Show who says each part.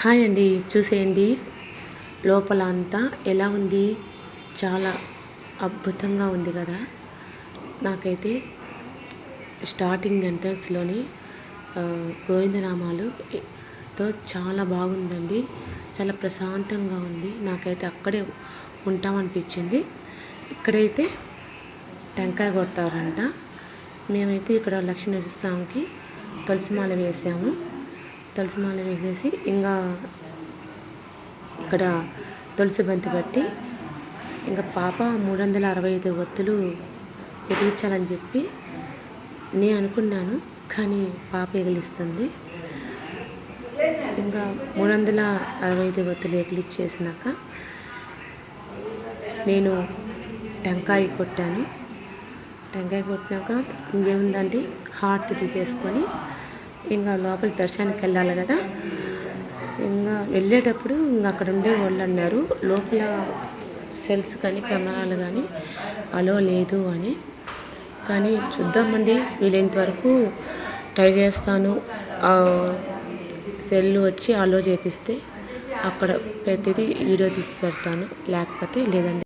Speaker 1: Hi అండి, చూసేయండి లోపల అంతా ఎలా ఉంది. చాలా అద్భుతంగా ఉంది కదా. నాకైతే స్టార్టింగ్ ఎంట్రన్స్లోని గోవిందనామాలుతో చాలా బాగుందండి. చాలా ప్రశాంతంగా ఉంది. నాకైతే అక్కడే ఉంటామనిపించింది. ఇక్కడైతే టెంకాయ కొడతారంట. మేమైతే ఇక్కడ లక్ష్మీనరసింహస్వామికి తులసిమాల వేసాము. తులసిమాల వేసేసి ఇంకా ఇక్కడ తులసి బంతి పెట్టి ఇంకా పాప 365 ఒత్తులు ఎగిలించాలని చెప్పి నేను అనుకున్నాను. కానీ పాప ఎగిలిస్తుంది. ఇంకా 365 ఒత్తులు ఎగిలిచ్చేసినాక నేను టెంకాయ కొట్టాను. టెంకాయ కొట్టినాక ఇంకేముందంటే హారతి తీసేసుకొని ఇంకా లోపల దర్శనానికి వెళ్ళాలి కదా. ఇంకా వెళ్ళేటప్పుడు ఇంకా అక్కడ ఉండే వాళ్ళు అన్నారు లోపల సెల్స్ కానీ కెమెరాలు కానీ అలో లేదు అని. కానీ చూద్దామండి, వీలైనంత వరకు ట్రై చేస్తాను. సెల్ వచ్చి అలో చేపిస్తే అక్కడ ప్రతిదీ వీడియో తీసి పెడతాను, లేకపోతే లేదండి.